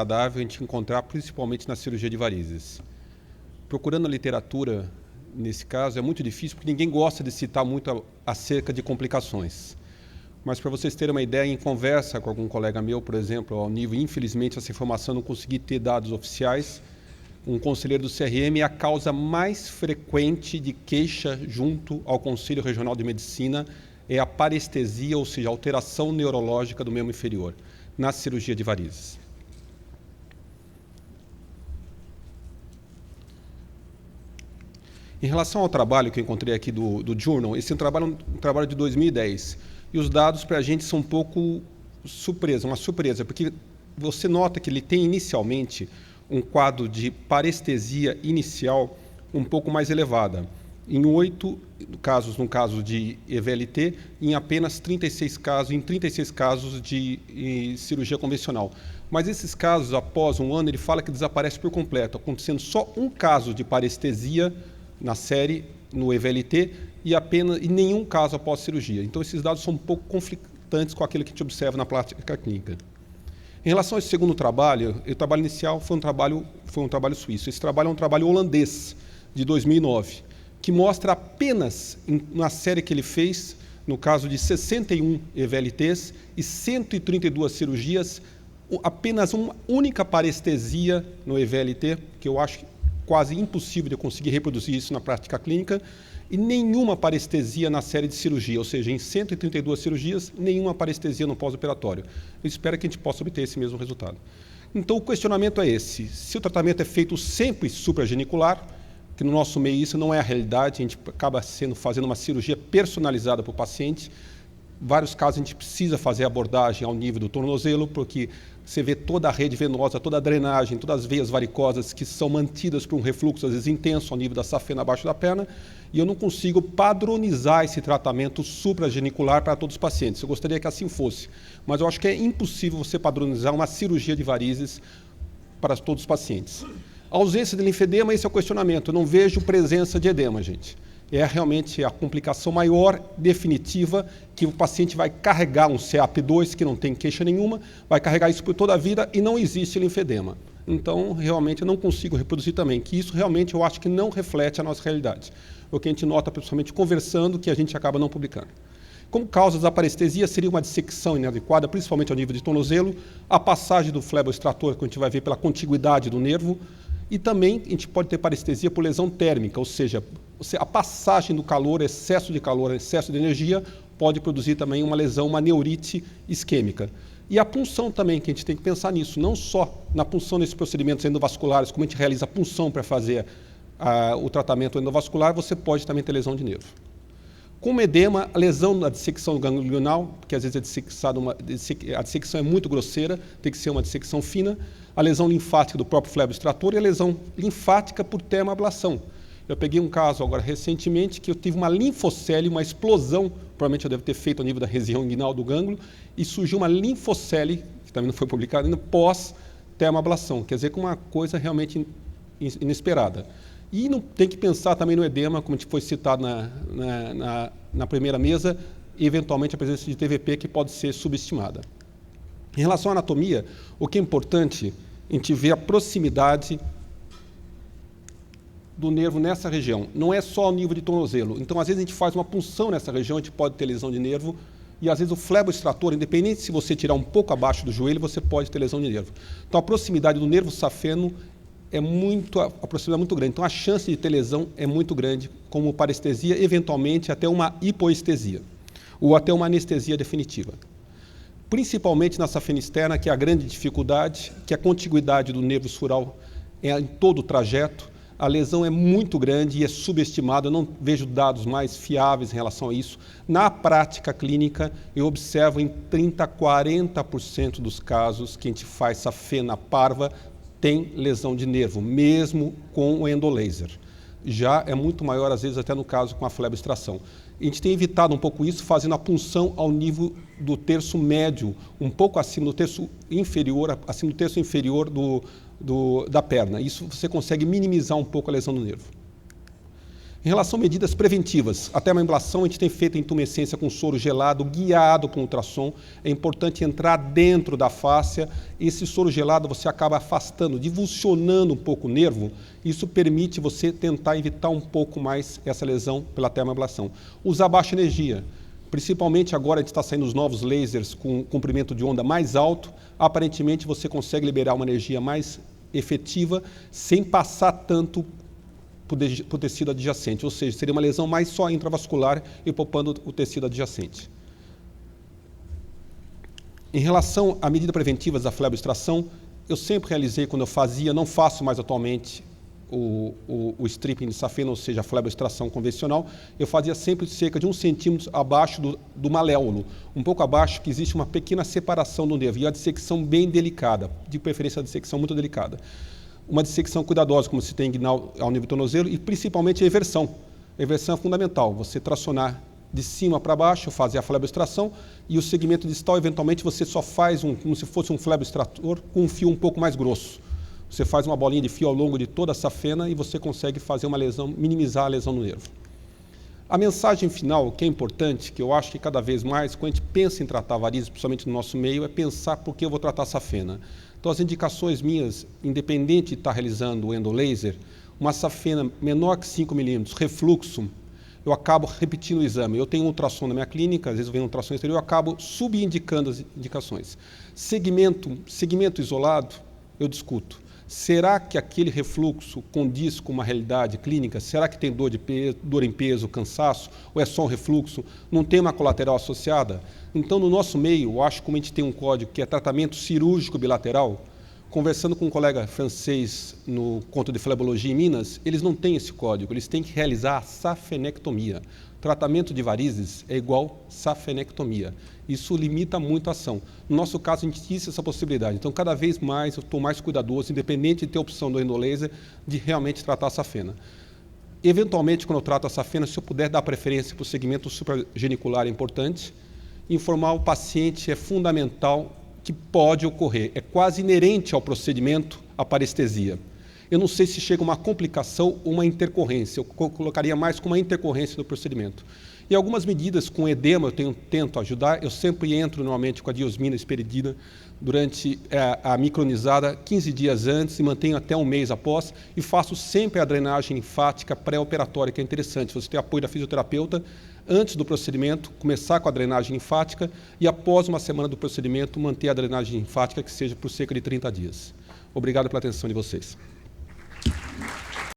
agradável a gente encontrar principalmente na cirurgia de varizes. Procurando a literatura, nesse caso, é muito difícil, porque ninguém gosta de citar muito acerca de complicações. Mas, para vocês terem uma ideia, em conversa com algum colega meu, por exemplo, ao nível, infelizmente, essa informação não consegui ter dados oficiais, um conselheiro do CRM é a causa mais frequente de queixa junto ao Conselho Regional de Medicina é a parestesia, ou seja, alteração neurológica do membro inferior, na cirurgia de varizes. Em relação ao trabalho que eu encontrei aqui do Journal, esse é um trabalho de 2010, e os dados para a gente são um pouco uma surpresa, porque você nota que ele tem inicialmente um quadro de parestesia inicial um pouco mais elevada, em 8 casos no caso de EVLT, em apenas 36 casos de cirurgia convencional. Mas esses casos, após um ano, ele fala que desaparece por completo, acontecendo só um caso de parestesia na série, no EVLT, e nenhum caso após cirurgia. Então, esses dados são um pouco conflitantes com aquilo que a gente observa na prática clínica. Em relação a esse segundo trabalho, o trabalho inicial foi um trabalho suíço. Esse trabalho é um trabalho holandês, de 2009, que mostra apenas, na série que ele fez, no caso de 61 EVLTs e 132 cirurgias, apenas uma única parestesia no EVLT, que eu acho quase impossível de eu conseguir reproduzir isso na prática clínica, e nenhuma parestesia na série de cirurgia, ou seja, em 132 cirurgias, nenhuma parestesia no pós-operatório. Eu espero que a gente possa obter esse mesmo resultado. Então, o questionamento é esse: se o tratamento é feito sempre supragenicular, que no nosso meio isso não é a realidade, a gente acaba fazendo uma cirurgia personalizada para o paciente. Vários casos a gente precisa fazer a abordagem ao nível do tornozelo, porque você vê toda a rede venosa, toda a drenagem, todas as veias varicosas que são mantidas por um refluxo, às vezes intenso, ao nível da safena abaixo da perna, e eu não consigo padronizar esse tratamento supragenicular para todos os pacientes. Eu gostaria que assim fosse, mas eu acho que é impossível você padronizar uma cirurgia de varizes para todos os pacientes. A ausência de linfedema, esse é o questionamento. Eu não vejo presença de edema, gente. É realmente a complicação maior, definitiva, que o paciente vai carregar um CAP2, que não tem queixa nenhuma, vai carregar isso por toda a vida e não existe linfedema. Então, realmente, eu não consigo reproduzir também, que isso realmente eu acho que não reflete a nossa realidade. O que a gente nota, principalmente conversando, que a gente acaba não publicando. Como causas da parestesia, seria uma dissecção inadequada, principalmente ao nível de tornozelo, a passagem do fleboextrator, que a gente vai ver pela contiguidade do nervo, e também a gente pode ter parestesia por lesão térmica, ou seja, a passagem do calor, excesso de energia, pode produzir também uma lesão, uma neurite isquêmica. E a punção também, que a gente tem que pensar nisso, não só na punção nesses procedimentos endovasculares, como a gente realiza a punção para fazer o tratamento endovascular, você pode também ter lesão de nervo. Com edema, a lesão da dissecção ganglional, porque às vezes a dissecção é muito grosseira, tem que ser uma dissecção fina, a lesão linfática do próprio fleboextrator e a lesão linfática por termoablação. Eu peguei um caso agora recentemente que eu tive uma linfocele, uma explosão, provavelmente eu devo ter feito ao nível da região inguinal do gânglio, e surgiu uma linfocele, que também não foi publicada ainda, pós-termoablação, quer dizer, com uma coisa realmente inesperada. E não tem que pensar também no edema, como foi citado na primeira mesa, e eventualmente a presença de TVP que pode ser subestimada. Em relação à anatomia, o que é importante, a gente ver a proximidade do nervo nessa região. Não é só o nível de tornozelo. Então, às vezes, a gente faz uma punção nessa região, a gente pode ter lesão de nervo, e às vezes o fleboextrator, independente se você tirar um pouco abaixo do joelho, você pode ter lesão de nervo. Então, a proximidade do nervo safeno a proximidade é muito grande. Então, a chance de ter lesão é muito grande, como parestesia, eventualmente até uma hipoestesia, ou até uma anestesia definitiva. Principalmente na safena externa, que é a grande dificuldade, que a contiguidade do nervo sural é em todo o trajeto, a lesão é muito grande e é subestimada, eu não vejo dados mais fiáveis em relação a isso. Na prática clínica, eu observo em 30% a 40% dos casos que a gente faz safena parva, tem lesão de nervo, mesmo com o endolaser. Já é muito maior, às vezes, até no caso com a fleboextração. A gente tem evitado um pouco isso, fazendo a punção ao nível do terço médio, um pouco acima do terço inferior, da perna. Isso você consegue minimizar um pouco a lesão do nervo. Em relação a medidas preventivas, a termoablação a gente tem feito em intumescência com soro gelado, guiado com ultrassom. É importante entrar dentro da fáscia. Esse soro gelado você acaba afastando, divulsionando um pouco o nervo. Isso permite você tentar evitar um pouco mais essa lesão pela termoablação. Usar baixa energia. Principalmente agora a gente está saindo os novos lasers com comprimento de onda mais alto. Aparentemente você consegue liberar uma energia mais efetiva sem passar tanto para o tecido adjacente, ou seja, seria uma lesão mais só intravascular e poupando o tecido adjacente. Em relação a medidas preventivas da fleboextração, eu sempre realizei quando eu fazia, não faço mais atualmente o stripping de safena, ou seja, a fleboextração convencional, eu fazia sempre cerca de 1 centímetro abaixo do maléolo, um pouco abaixo, que existe uma pequena separação do nervo, e a dissecção bem delicada, de preferência a dissecção muito delicada. Uma dissecção cuidadosa, como se tem inguinal ao nível do tornozelo, e principalmente a eversão. A eversão é fundamental, você tracionar de cima para baixo, fazer a fleboextração, e o segmento distal, eventualmente, você só faz como se fosse um fleboextrator com um fio um pouco mais grosso. Você faz uma bolinha de fio ao longo de toda a safena e você consegue fazer uma lesão, minimizar a lesão no nervo. A mensagem final, que é importante, que eu acho que cada vez mais, quando a gente pensa em tratar varizes, principalmente no nosso meio, é pensar por que eu vou tratar a safena. Então, as indicações minhas, independente de estar realizando o endolaser, uma safena menor que 5 milímetros, refluxo, eu acabo repetindo o exame. Eu tenho um ultrassom na minha clínica, às vezes eu venho um ultrassom exterior, eu acabo subindicando as indicações. Segmento isolado, eu discuto. Será que aquele refluxo condiz com uma realidade clínica? Será que tem dor em peso, cansaço? Ou é só um refluxo? Não tem uma colateral associada? Então, no nosso meio, eu acho que como a gente tem um código que é tratamento cirúrgico bilateral, conversando com um colega francês no Conto de Flebologia em Minas, eles não têm esse código, eles têm que realizar a safenectomia. Tratamento de varizes é igual safenectomia. Isso limita muito a ação. No nosso caso, a gente tinha essa possibilidade. Então, cada vez mais, eu estou mais cuidadoso, independente de ter a opção do endolaser, de realmente tratar a safena. Eventualmente, quando eu trato a safena, se eu puder dar preferência para o segmento supragenicular, é importante. Informar o paciente é fundamental, que pode ocorrer. É quase inerente ao procedimento a parestesia. Eu não sei se chega uma complicação ou uma intercorrência. Eu colocaria mais como uma intercorrência do procedimento. E algumas medidas com edema eu tento ajudar. Eu sempre entro normalmente com a diosmina esperidina durante a micronizada 15 dias antes e mantenho até um mês após. E faço sempre a drenagem linfática pré-operatória, que é interessante. Você tem apoio da fisioterapeuta antes do procedimento, começar com a drenagem linfática e após uma semana do procedimento manter a drenagem linfática que seja por cerca de 30 dias. Obrigado pela atenção de vocês.